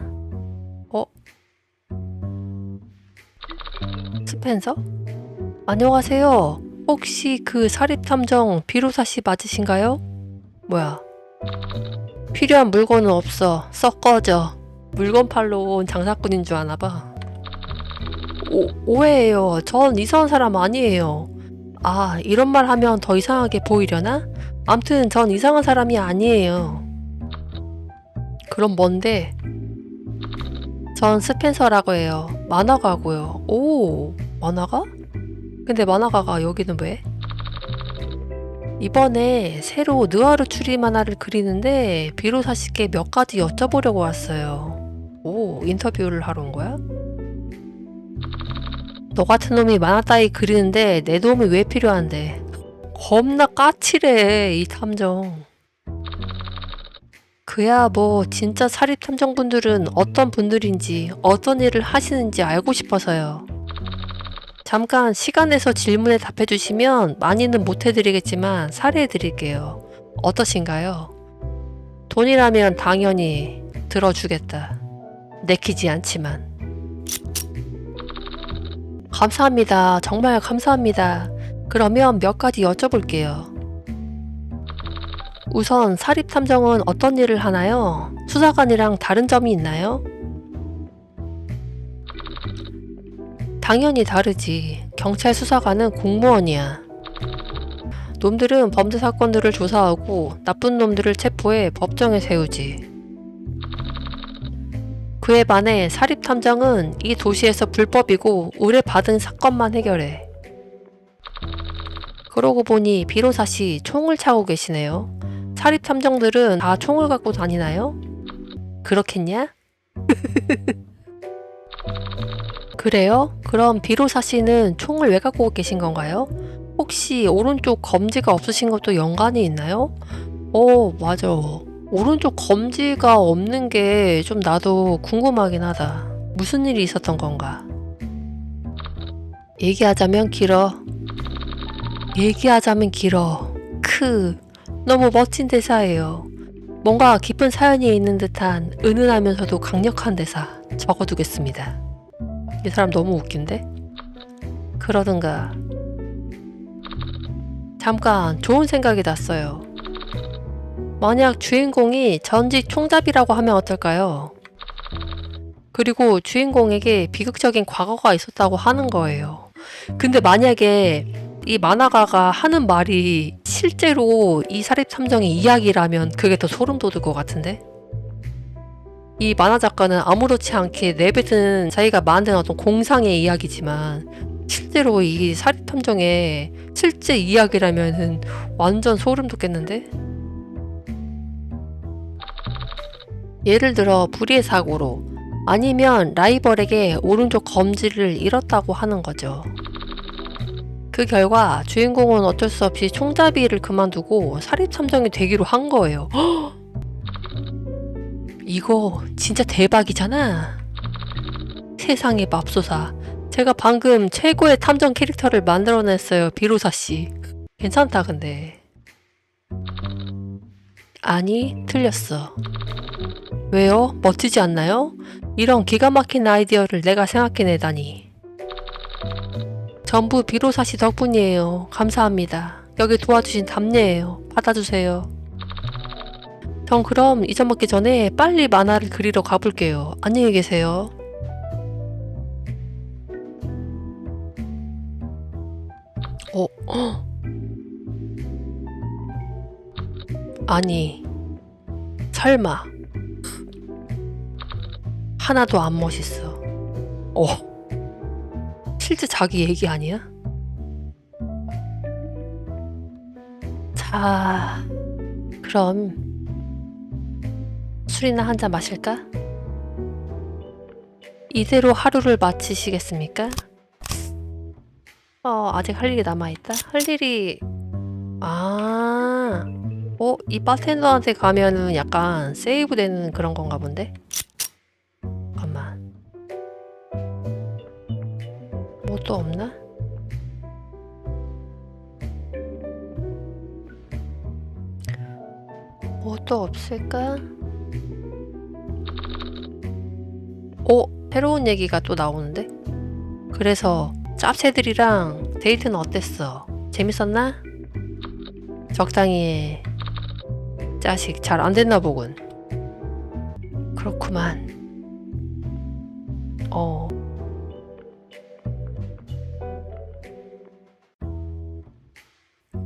스펜서? 안녕하세요. 혹시 그 사립탐정 비로사 씨 맞으신가요? 뭐야? 필요한 물건은 없어. 썩 꺼져. 물건 팔러 온 장사꾼인 줄 아나봐. 오해예요. 전 이상한 사람 아니에요. 아, 이런 말 하면 더 이상하게 보이려나? 암튼 전 이상한 사람이 아니에요. 그럼 뭔데? 전 스펜서라고 해요. 만화가고요. 오, 만화가? 근데 만화가가 여기는 왜? 이번에 새로 느와르 추리 만화를 그리는데 비로사씨께 몇 가지 여쭤보려고 왔어요. 오, 인터뷰를 하러 온 거야? 너 같은 놈이 만화 따위 그리는데 내 도움이 왜 필요한데? 겁나 까칠해, 이 탐정. 그야 뭐 진짜 사립 탐정분들은 어떤 분들인지 어떤 일을 하시는지 알고 싶어서요. 잠깐 시간 내서 질문에 답해주시면 많이는 못해드리겠지만 살해해드릴게요. 어떠신가요? 돈이라면 당연히 들어주겠다. 내키지 않지만. 감사합니다. 정말 감사합니다. 그러면 몇 가지 여쭤볼게요. 우선 사립탐정은 어떤 일을 하나요? 수사관이랑 다른 점이 있나요? 당연히 다르지. 경찰 수사관은 공무원이야. 놈들은 범죄 사건들을 조사하고 나쁜 놈들을 체포해 법정에 세우지. 그에 반해 사립탐정은 이 도시에서 불법이고 의뢰받은 사건만 해결해. 그러고 보니 비로사씨 총을 차고 계시네요. 사립탐정들은 다 총을 갖고 다니나요? 그렇겠냐? 그래요? 그럼 비로사씨는 총을 왜 갖고 계신 건가요? 혹시 오른쪽 검지가 없으신 것도 연관이 있나요? 맞아. 오른쪽 검지가 없는 게 좀 나도 궁금하긴 하다. 무슨 일이 있었던 건가? 얘기하자면 길어. 너무 멋진 대사예요. 뭔가 깊은 사연이 있는 듯한 은은하면서도 강력한 대사 적어두겠습니다. 이 사람 너무 웃긴데? 그러든가. 잠깐 좋은 생각이 났어요. 만약 주인공이 전직 총잡이라고 하면 어떨까요? 그리고 주인공에게 비극적인 과거가 있었다고 하는 거예요. 근데 만약에 이 만화가가 하는 말이 실제로 이 사립탐정의 이야기라면 그게 더 소름 돋을 것 같은데? 이 만화 작가는 아무렇지 않게 내뱉은 자기가 만든 어떤 공상의 이야기지만 실제로 이 사립탐정의 실제 이야기라면은 완전 소름 돋겠는데? 예를 들어 불의의 사고로 아니면 라이벌에게 오른쪽 검지를 잃었다고 하는 거죠. 그 결과 주인공은 어쩔 수 없이 총잡이를 그만두고 사립탐정이 되기로 한 거예요. 이거 진짜 대박이잖아. 세상에 맙소사. 제가 방금 최고의 탐정 캐릭터를 만들어냈어요, 비로사씨. 괜찮다 근데. 아니, 틀렸어. 왜요? 멋지지 않나요? 이런 기가 막힌 아이디어를 내가 생각해내다니. 전부 비로사씨 덕분이에요. 감사합니다. 여기 도와주신 답례예요. 받아주세요. 전 그럼 잊어먹기 전에 빨리 만화를 그리러 가볼게요. 안녕히 계세요. 아니, 설마. 하나도 안 멋있어. 실제 자기 얘기 아니야? 자, 그럼 술이나 한잔 마실까? 이대로 하루를 마치시겠습니까? 아직 할 일이 남아있다? 할 일이... 이 바텐더한테 가면은 약간 세이브 되는 그런 건가 본데? 잠깐만. 뭐 또 없나? 뭐 또 없을까? 새로운 얘기가 또 나오는데? 그래서 짭새들이랑 데이트는 어땠어? 재밌었나? 적당히 해. 자식 잘 안됐나 보군. 그렇구만.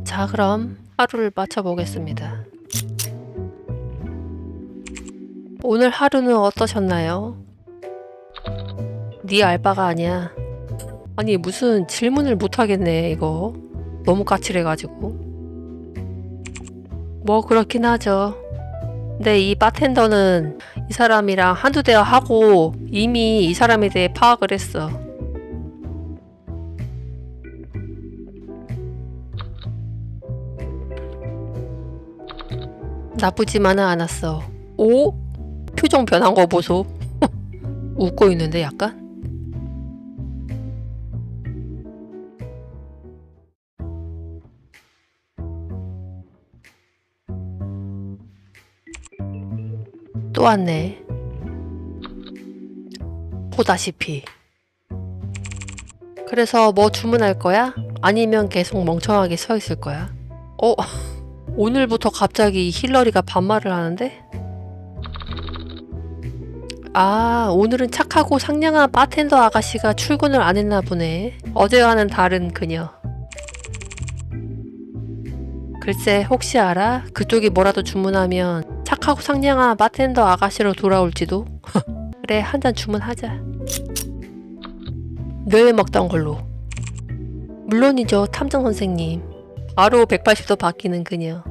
자, 그럼 하루를 맞춰보겠습니다. 오늘 하루는 어떠셨나요? 네 알바가 아니야. 아니, 무슨 질문을 못하겠네 이거. 너무 까칠해가지고. 뭐 그렇긴 하죠. 근데 이 바텐더는 이 사람이랑 한두 대화 하고 이미 이 사람에 대해 파악을 했어. 나쁘지만은 않았어. 오? 표정 변한 거 보소. 웃고 있는데 약간? 또 왔네. 보다시피. 그래서 뭐 주문할 거야? 아니면 계속 멍청하게 서 있을 거야? 어? 오늘부터 갑자기 힐러리가 반말을 하는데? 아, 오늘은 착하고 상냥한 바텐더 아가씨가 출근을 안 했나 보네. 어제와는 다른 그녀. 글쎄, 혹시 알아? 그쪽이 뭐라도 주문하면 착하고 상냥한 바텐더 아가씨로 돌아올지도? 그래, 한 잔 주문하자. 늘 먹던 걸로. 물론이죠, 탐정 선생님. 바로 180도 바뀌는 그녀.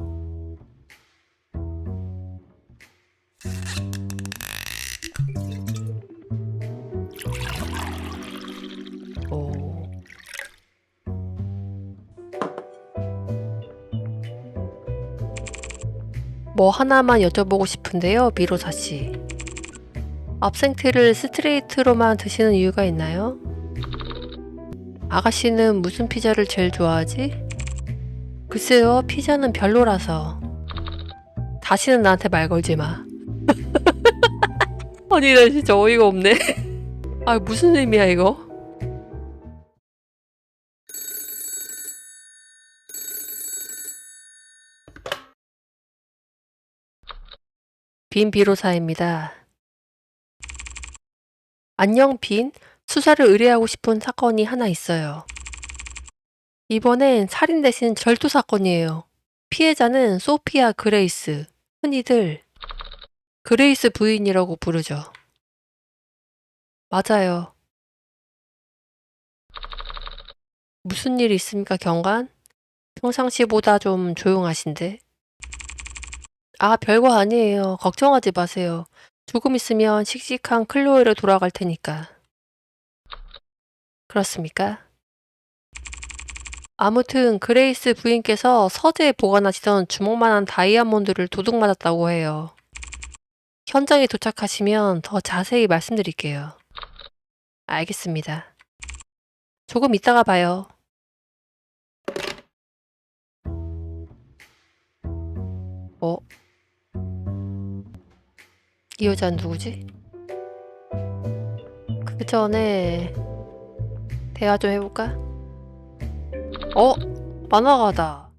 오. 뭐 하나만 여쭤보고 싶은데요, 미로사 씨. 압생트를 스트레이트로만 드시는 이유가 있나요? 아가씨는 무슨 피자를 제일 좋아하지? 글쎄요, 피자는 별로라서. 다시는 나한테 말 걸지 마. 아니, 나 진짜 어이가 없네. 아, 무슨 의미야, 이거? 빈 비로사입니다. 안녕, 빈. 수사를 의뢰하고 싶은 사건이 하나 있어요. 이번엔 살인 대신 절도 사건이에요. 피해자는 소피아 그레이스. 흔히들 그레이스 부인이라고 부르죠. 맞아요. 무슨 일 있습니까, 경관? 평상시보다 좀 조용하신데. 아, 별거 아니에요. 걱정하지 마세요. 조금 있으면 씩씩한 클로에로 돌아갈 테니까. 그렇습니까? 아무튼 그레이스 부인께서 서재에 보관하시던 주먹만한 다이아몬드를 도둑 맞았다고 해요. 현장에 도착하시면 더 자세히 말씀드릴게요. 알겠습니다. 조금 이따가 봐요. 어? 이 여자는 누구지? 그 전에 대화 좀 해볼까? 어? 만화가다.